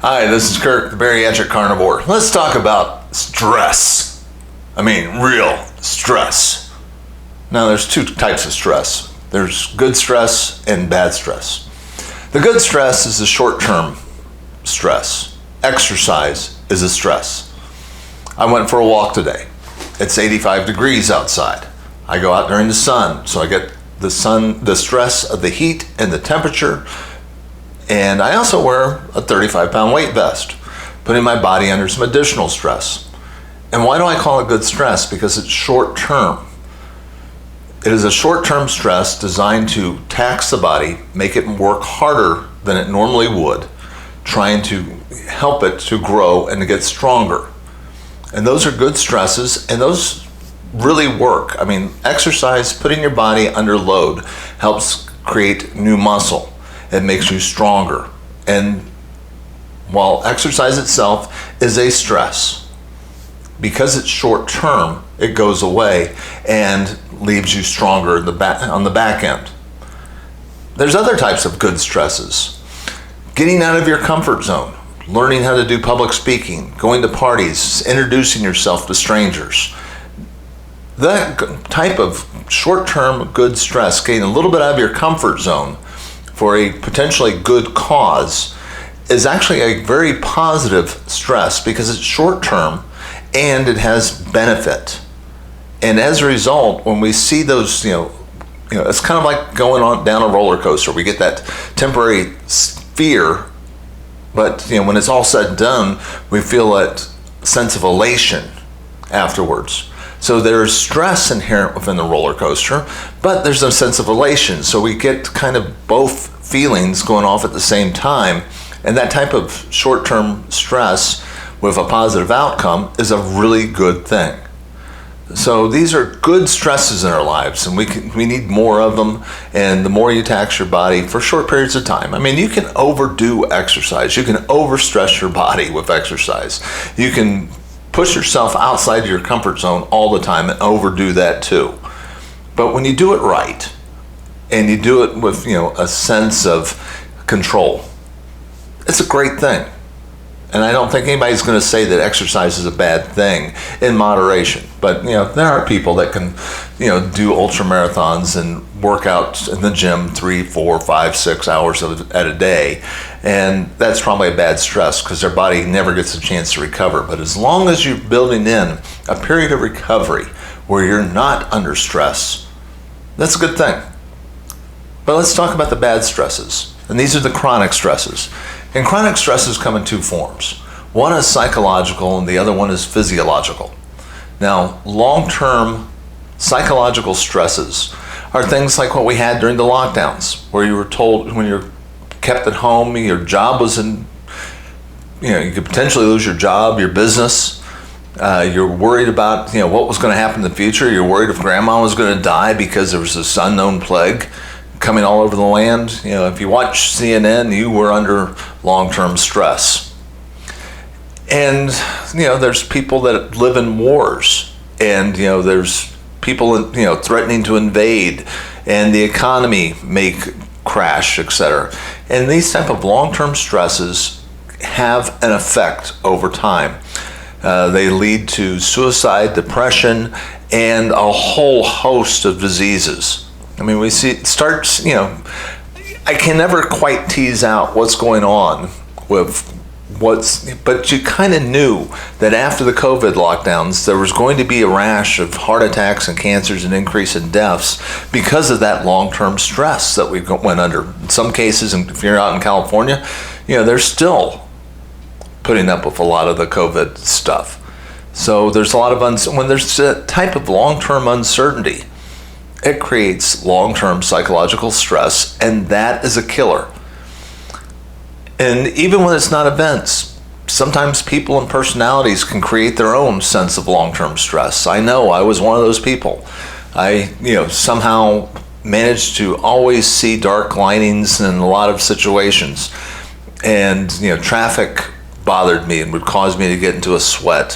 Hi, this is Kirk, the Bariatric Carnivore. Let's talk about stress. I mean, real stress. Now, there's two types of stress. There's good stress and bad stress. The good stress is the short-term stress. Exercise is a stress. I went for a walk today. It's 85 degrees outside. I go out during the sun, so I get the stress of the heat and the temperature. And I also wear a 35-pound weight vest, putting my body under some additional stress. And why do I call it good stress? Because it's short-term. It is a short-term stress designed to tax the body, make it work harder than it normally would, trying to help it to grow and to get stronger. And those are good stresses, and those really work. I mean, exercise, putting your body under load, helps create new muscle. It makes you stronger. And while exercise itself is a stress, because it's short term, it goes away and leaves you stronger on the back end. There's other types of good stresses. Getting out of your comfort zone, learning how to do public speaking, going to parties, introducing yourself to strangers. That type of short-term good stress, getting a little bit out of your comfort zone for a potentially good cause, is actually a very positive stress because it's short-term and it has benefit. And as a result, when we see those, it's kind of like going on down a roller coaster. We get that temporary fear, but when it's all said and done, we feel that sense of elation afterwards. So there's stress inherent within the roller coaster, but there's a sense of elation. So we get kind of both feelings going off at the same time. And that type of short-term stress with a positive outcome is a really good thing. So these are good stresses in our lives, and we need more of them. And the more you tax your body for short periods of time. I mean, you can overdo exercise. You can overstress your body with exercise. You can push yourself outside your comfort zone all the time and overdo that too. But when you do it right, and you do it with a sense of control, it's a great thing. And I don't think anybody's going to say that exercise is a bad thing in moderation. But there are people that can do ultra marathons and work out in the gym 3, 4, 5, 6 hours at a day, and that's probably a bad stress because their body never gets a chance to recover. But as long as you're building in a period of recovery where you're not under stress, that's a good thing. But let's talk about the bad stresses, and these are the chronic stresses. And chronic stresses come in two forms. One is psychological and the other one is physiological. Now, long-term psychological stresses are things like what we had during the lockdowns, where you were told when you're kept at home, your job was you could potentially lose your job, your business. You're worried about what was going to happen in the future. You're worried if grandma was going to die because there was this unknown plague coming all over the land. If you watch CNN, you were under long-term stress. And there's people that live in wars, and there's people threatening to invade, and the economy may crash, etc. And these type of long-term stresses have an effect over time. They lead to suicide, depression, and a whole host of diseases. I mean, we see it starts, I can never quite tease out what's going on with but you kind of knew that after the COVID lockdowns, there was going to be a rash of heart attacks and cancers and increase in deaths because of that long-term stress that we went under. In some cases, and if you're out in California, they're still putting up with a lot of the COVID stuff. So there's a lot of when there's a type of long-term uncertainty, it creates long-term psychological stress, and that is a killer. And even when it's not events, sometimes people and personalities can create their own sense of long-term stress. I know I was one of those people. I, somehow managed to always see dark linings in a lot of situations. And, traffic bothered me and would cause me to get into a sweat.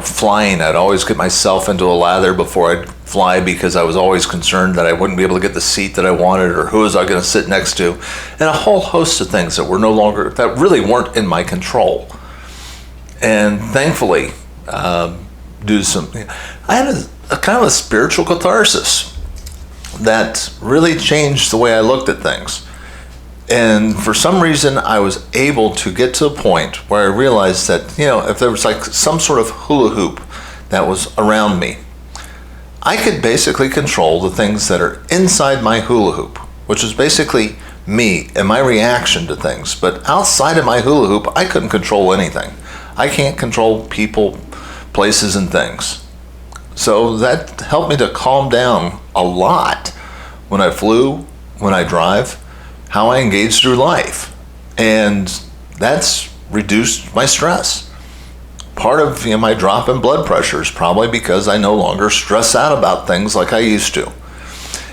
Flying, I'd always get myself into a lather before I'd fly because I was always concerned that I wouldn't be able to get the seat that I wanted, or who was I going to sit next to, and a whole host of things that really weren't in my control. And thankfully, I had a kind of a spiritual catharsis that really changed the way I looked at things. And for some reason, I was able to get to a point where I realized that, if there was like some sort of hula hoop that was around me, I could basically control the things that are inside my hula hoop, which is basically me and my reaction to things. But outside of my hula hoop, I couldn't control anything. I can't control people, places, and things. So that helped me to calm down a lot when I flew, when I drive, how I engage through life. And that's reduced my stress. Part of my drop in blood pressure is probably because I no longer stress out about things like I used to.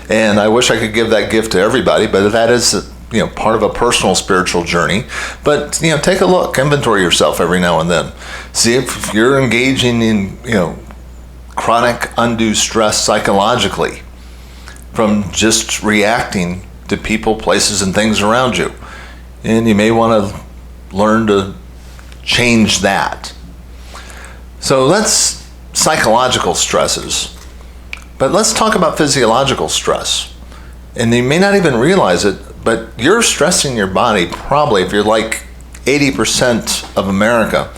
And I wish I could give that gift to everybody, but that is part of a personal spiritual journey. But take a look, inventory yourself every now and then. See if you're engaging in chronic undue stress psychologically from just reacting to people, places, and things around you. And you may want to learn to change that. So that's psychological stresses. But let's talk about physiological stress. And you may not even realize it, but you're stressing your body probably, if you're like 80% of America,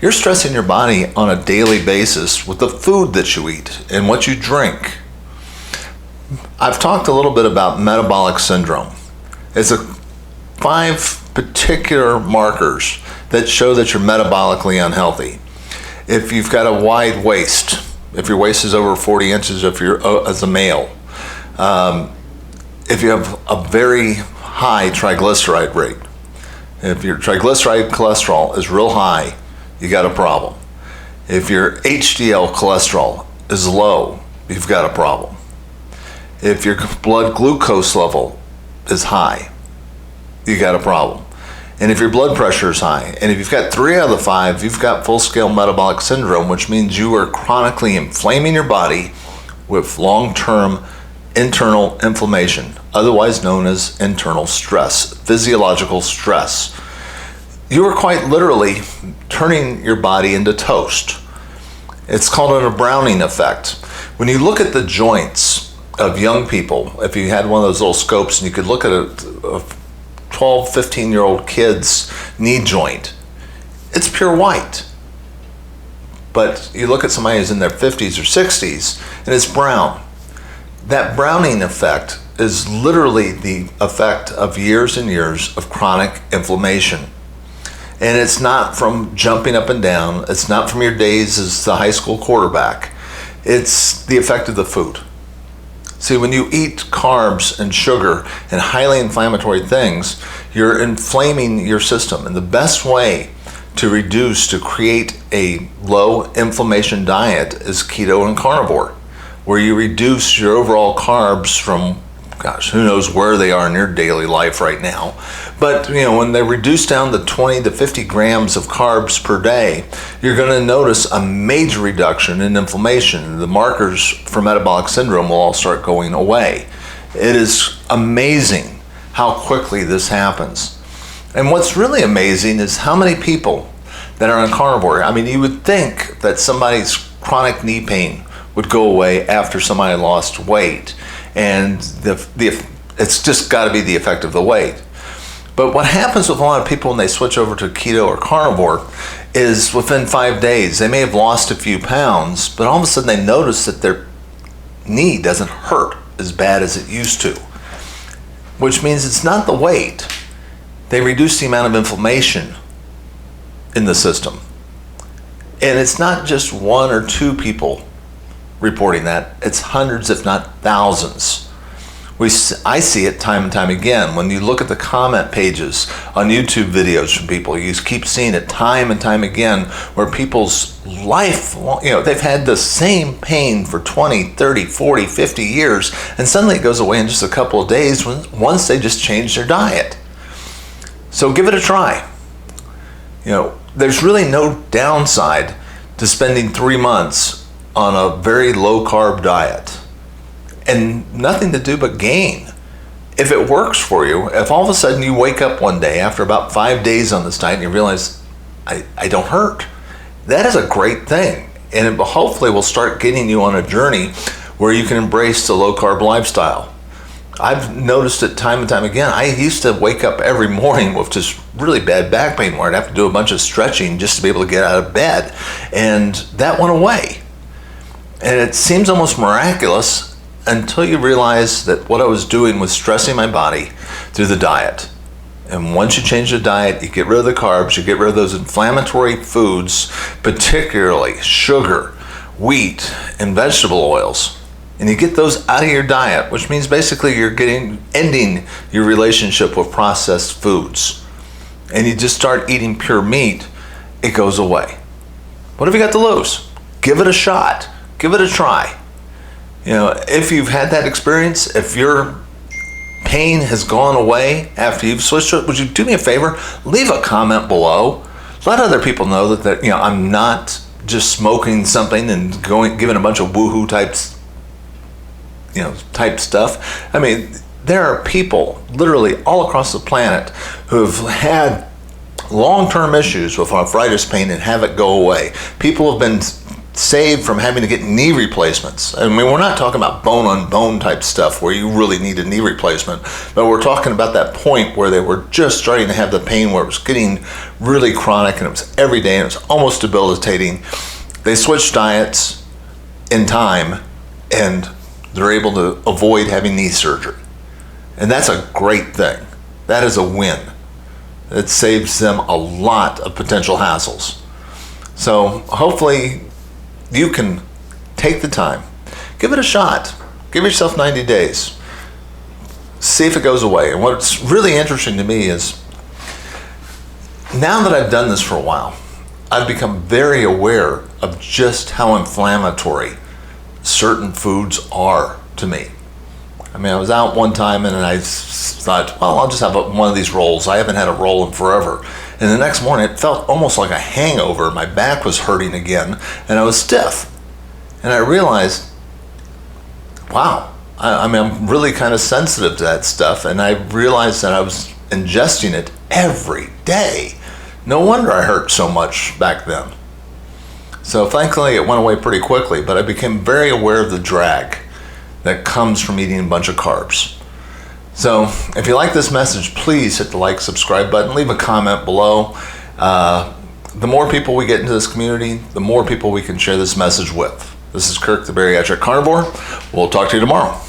you're stressing your body on a daily basis with the food that you eat and what you drink. I've talked a little bit about metabolic syndrome. It's 5 particular markers that show that you're metabolically unhealthy. If you've got a wide waist, if your waist is over 40 inches, if you're as a male, if you have a very high triglyceride rate, if your triglyceride cholesterol is real high, you got a problem. If your HDL cholesterol is low, you've got a problem. If your blood glucose level is high, you got a problem. And if your blood pressure is high, and if you've got 3 out of the 5, you've got full-scale metabolic syndrome, which means you are chronically inflaming your body with long-term internal inflammation, otherwise known as internal stress, physiological stress. You are quite literally turning your body into toast. It's called a Browning effect. When you look at the joints of young people, if you had one of those little scopes and you could look at a 12, 15-year-old kid's knee joint, it's pure white. But you look at somebody who's in their 50s or 60s and it's brown. That Browning effect is literally the effect of years and years of chronic inflammation. And it's not from jumping up and down. It's not from your days as the high school quarterback. It's the effect of the food. See, when you eat carbs and sugar and highly inflammatory things, you're inflaming your system. And the best way to create a low inflammation diet is keto and carnivore, where you reduce your overall carbs from, who knows where they are in your daily life right now. But when they reduce down to 20 to 50 grams of carbs per day, you're going to notice a major reduction in inflammation. The markers for metabolic syndrome will all start going away. It is amazing how quickly this happens. And what's really amazing is how many people that are on carnivore. I mean, you would think that somebody's chronic knee pain would go away after somebody lost weight. And it's just got to be the effect of the weight. But what happens with a lot of people when they switch over to keto or carnivore is within 5 days, they may have lost a few pounds, but all of a sudden they notice that their knee doesn't hurt as bad as it used to, which means it's not the weight. They reduce the amount of inflammation in the system. And it's not just 1 or 2 people reporting that, it's hundreds if not thousands. I see it time and time again. When you look at the comment pages on YouTube videos from people, you keep seeing it time and time again, where people's life, they've had the same pain for 20, 30, 40, 50 years, and suddenly it goes away in just a couple of days once they just change their diet. So give it a try. there's really no downside to spending 3 months on a very low carb diet and nothing to do but gain. If it works for you, if all of a sudden you wake up one day after about 5 days on this diet and you realize, I don't hurt, that is a great thing. And it hopefully will start getting you on a journey where you can embrace the low carb lifestyle. I've noticed it time and time again. I used to wake up every morning with just really bad back pain where I'd have to do a bunch of stretching just to be able to get out of bed. And that went away. And it seems almost miraculous until you realize that what I was doing was stressing my body through the diet. And once you change the diet, you get rid of the carbs, you get rid of those inflammatory foods, particularly sugar, wheat, and vegetable oils. And you get those out of your diet, which means basically you're ending your relationship with processed foods. And you just start eating pure meat, it goes away. What have you got to lose? Give it a shot. Give it a try. You know, if you've had that experience, if your pain has gone away after you've switched to it, would you do me a favor? Leave a comment below. Let other people know that I'm not just smoking something and giving a bunch of woohoo type stuff. I mean, there are people literally all across the planet who have had long-term issues with arthritis pain and have it go away. People have been saved from having to get knee replacements. I mean, we're not talking about bone-on-bone type stuff where you really need a knee replacement, but we're talking about that point where they were just starting to have the pain where it was getting really chronic and it was every day and it was almost debilitating. They switched diets in time and they're able to avoid having knee surgery. And that's a great thing. That is a win. It saves them a lot of potential hassles. So hopefully you can take the time, give it a shot, give yourself 90 days, see if it goes away. And what's really interesting to me is now that I've done this for a while, I've become very aware of just how inflammatory certain foods are to me. I mean, I was out one time and I thought, well, I'll just have one of these rolls. I haven't had a roll in forever. And the next morning, it felt almost like a hangover. My back was hurting again, and I was stiff. And I realized, wow, I'm really kind of sensitive to that stuff. And I realized that I was ingesting it every day. No wonder I hurt so much back then. So thankfully, it went away pretty quickly, but I became very aware of the drag that comes from eating a bunch of carbs. So if you like this message, please hit the like, subscribe button, leave a comment below. The more people we get into this community, the more people we can share this message with. This is Kirk, the Bariatric Carnivore. We'll talk to you tomorrow.